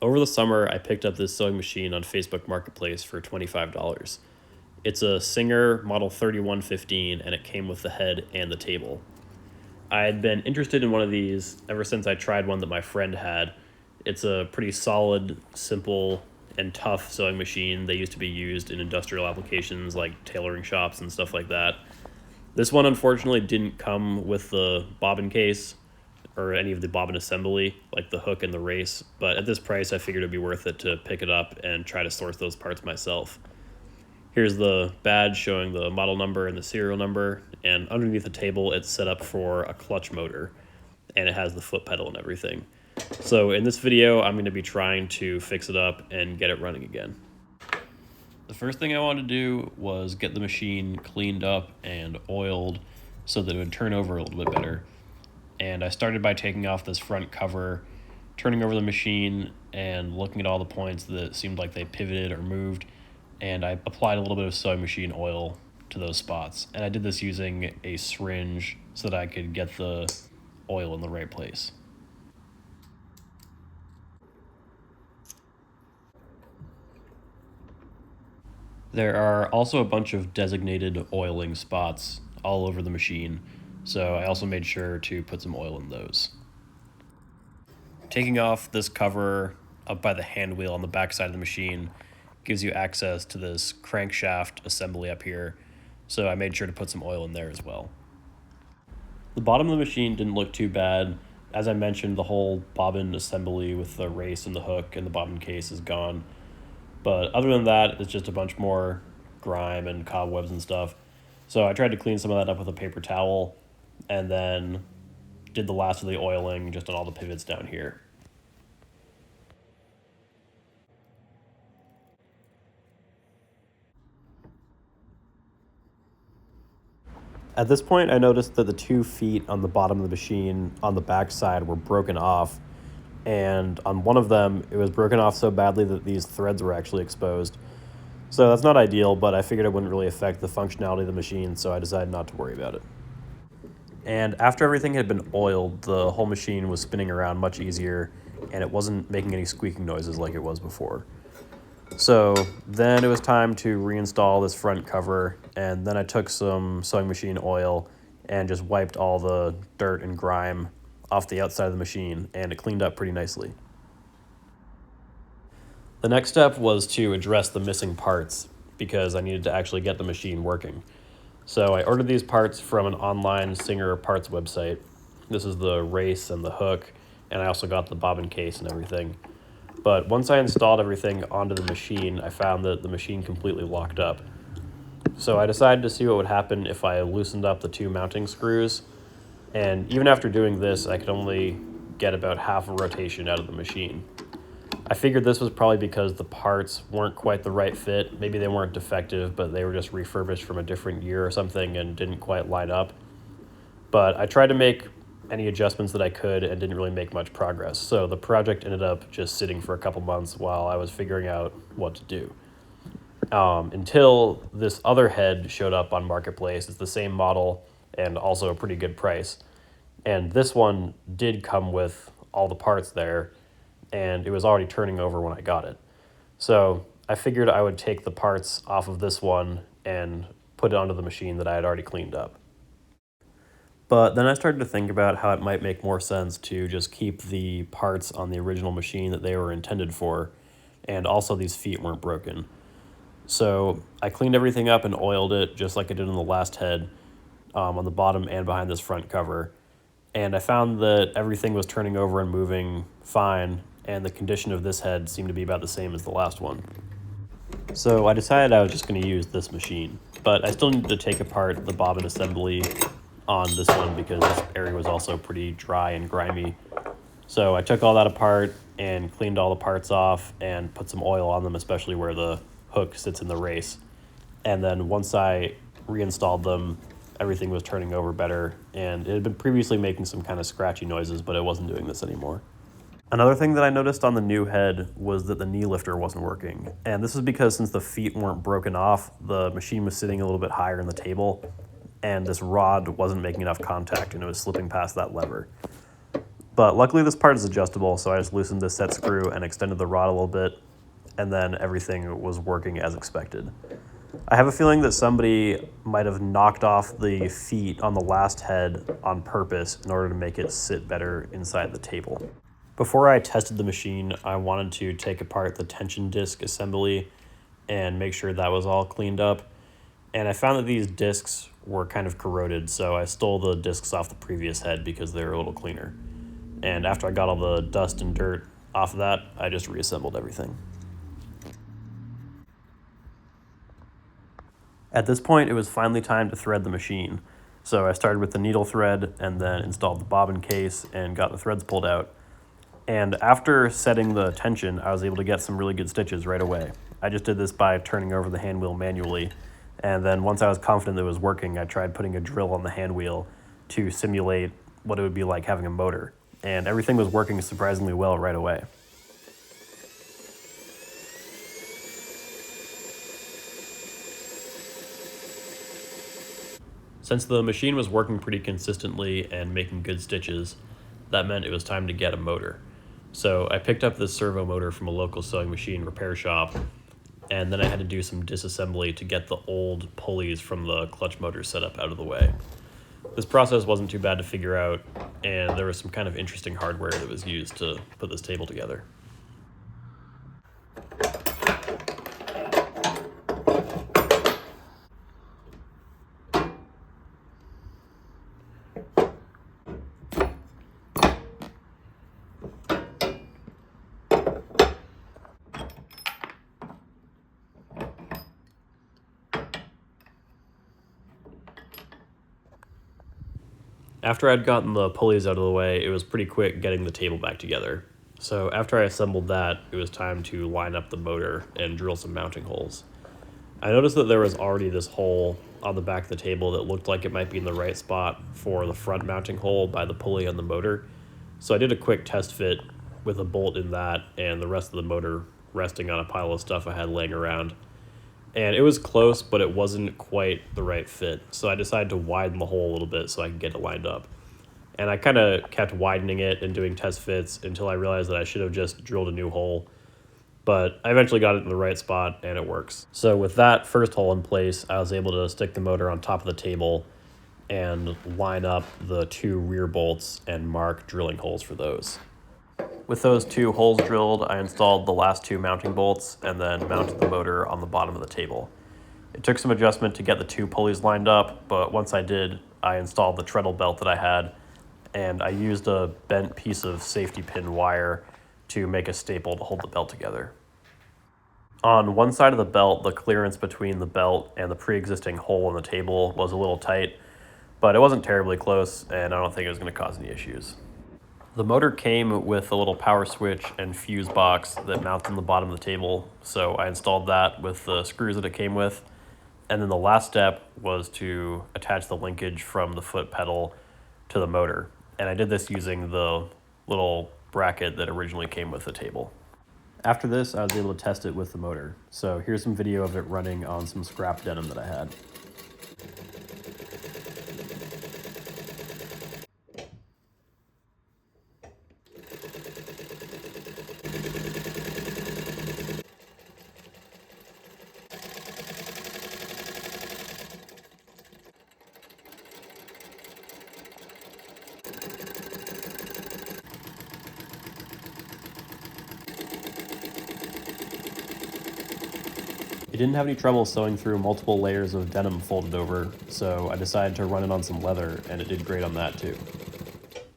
Over the summer, I picked up this sewing machine on Facebook Marketplace for $25. It's a Singer Model 3115, and it came with the head and the table. I had been interested in one of these ever since I tried one that my friend had. It's a pretty solid, simple, and tough sewing machine. They used to be used in industrial applications like tailoring shops and stuff like that. This one unfortunately didn't come with the bobbin case or any of the bobbin assembly, like the hook and the race, but at this price I figured it'd be worth it to pick it up and try to source those parts myself. Here's the badge showing the model number and the serial number, and underneath the table it's set up for a clutch motor, and it has the foot pedal and everything. So in this video, I'm going to be trying to fix it up and get it running again. The first thing I wanted to do was get the machine cleaned up and oiled so that it would turn over a little bit better. And I started by taking off this front cover, turning over the machine, and looking at all the points that seemed like they pivoted or moved, and I applied a little bit of sewing machine oil to those spots. And I did this using a syringe so that I could get the oil in the right place. There are also a bunch of designated oiling spots all over the machine, so I also made sure to put some oil in those. Taking off this cover up by the hand wheel on the back side of the machine gives you access to this crankshaft assembly up here, so I made sure to put some oil in there as well. The bottom of the machine didn't look too bad. As I mentioned, the whole bobbin assembly with the race and the hook and the bobbin case is gone. But other than that, it's just a bunch more grime and cobwebs and stuff. So I tried to clean some of that up with a paper towel and then did the last of the oiling just on all the pivots down here. At this point, I noticed that the 2 feet on the bottom of the machine on the back side were broken off, and on one of them, it was broken off so badly that these threads were actually exposed. So that's not ideal, but I figured it wouldn't really affect the functionality of the machine, so I decided not to worry about it. And after everything had been oiled, the whole machine was spinning around much easier, and it wasn't making any squeaking noises like it was before. So then it was time to reinstall this front cover, and then I took some sewing machine oil and just wiped all the dirt and grime off the outside of the machine, and it cleaned up pretty nicely. The next step was to address the missing parts because I needed to actually get the machine working. So I ordered these parts from an online Singer parts website. This is the race and the hook, and I also got the bobbin case and everything. But once I installed everything onto the machine, I found that the machine completely locked up. So I decided to see what would happen if I loosened up the 2 mounting screws. And even after doing this, I could only get about half a rotation out of the machine. I figured this was probably because the parts weren't quite the right fit. Maybe they weren't defective, but they were just refurbished from a different year or something and didn't quite line up. But I tried to make any adjustments that I could and didn't really make much progress. So the project ended up just sitting for a couple months while I was figuring out what to do. Until this other head showed up on Marketplace. It's the same model and also a pretty good price. And this one did come with all the parts there, and it was already turning over when I got it. So I figured I would take the parts off of this one and put it onto the machine that I had already cleaned up. But then I started to think about how it might make more sense to just keep the parts on the original machine that they were intended for, and also these feet weren't broken. So I cleaned everything up and oiled it just like I did on the last head, on the bottom and behind this front cover. And I found that everything was turning over and moving fine, and the condition of this head seemed to be about the same as the last one. So I decided I was just going to use this machine, but I still needed to take apart the bobbin assembly on this one because this area was also pretty dry and grimy. So I took all that apart and cleaned all the parts off and put some oil on them, especially where the hook sits in the race. And then once I reinstalled them, everything was turning over better, and it had been previously making some kind of scratchy noises, but it wasn't doing this anymore. Another thing that I noticed on the new head was that the knee lifter wasn't working. And this is because since the feet weren't broken off, the machine was sitting a little bit higher in the table, and this rod wasn't making enough contact and it was slipping past that lever. But luckily this part is adjustable, so I just loosened the set screw and extended the rod a little bit, and then everything was working as expected. I have a feeling that somebody might have knocked off the feet on the last head on purpose in order to make it sit better inside the table. Before I tested the machine, I wanted to take apart the tension disc assembly and make sure that was all cleaned up. And I found that these discs were kind of corroded, so I stole the discs off the previous head because they were a little cleaner. And after I got all the dust and dirt off of that, I just reassembled everything. At this point, it was finally time to thread the machine. So I started with the needle thread and then installed the bobbin case and got the threads pulled out. And after setting the tension, I was able to get some really good stitches right away. I just did this by turning over the hand wheel manually. And then once I was confident that it was working, I tried putting a drill on the hand wheel to simulate what it would be like having a motor. And everything was working surprisingly well right away. Since the machine was working pretty consistently and making good stitches, that meant it was time to get a motor. So I picked up this servo motor from a local sewing machine repair shop, and then I had to do some disassembly to get the old pulleys from the clutch motor setup out of the way. This process wasn't too bad to figure out, and there was some kind of interesting hardware that was used to put this table together. After I'd gotten the pulleys out of the way, it was pretty quick getting the table back together. So after I assembled that, it was time to line up the motor and drill some mounting holes. I noticed that there was already this hole on the back of the table that looked like it might be in the right spot for the front mounting hole by the pulley on the motor. So I did a quick test fit with a bolt in that and the rest of the motor resting on a pile of stuff I had laying around. And it was close, but it wasn't quite the right fit. So I decided to widen the hole a little bit so I could get it lined up. And I kind of kept widening it and doing test fits until I realized that I should have just drilled a new hole. But I eventually got it in the right spot and it works. So with that first hole in place, I was able to stick the motor on top of the table and line up the two rear bolts and mark drilling holes for those. With those two holes drilled, I installed the last two mounting bolts and then mounted the motor on the bottom of the table. It took some adjustment to get the two pulleys lined up, but once I did, I installed the treadle belt that I had, and I used a bent piece of safety pin wire to make a staple to hold the belt together. On one side of the belt, the clearance between the belt and the pre-existing hole in the table was a little tight, but it wasn't terribly close, and I don't think it was going to cause any issues. The motor came with a little power switch and fuse box that mounts on the bottom of the table, so I installed that with the screws that it came with. And then the last step was to attach the linkage from the foot pedal to the motor. And I did this using the little bracket that originally came with the table. After this, I was able to test it with the motor. So here's some video of it running on some scrap denim that I had. It didn't have any trouble sewing through multiple layers of denim folded over, so I decided to run it on some leather, and it did great on that too.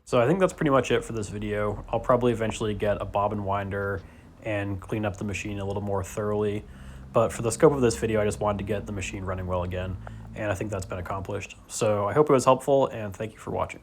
So I think that's pretty much it for this video. I'll probably eventually get a bobbin winder and clean up the machine a little more thoroughly, but for the scope of this video, I just wanted to get the machine running well again, and I think that's been accomplished. So I hope it was helpful, and thank you for watching.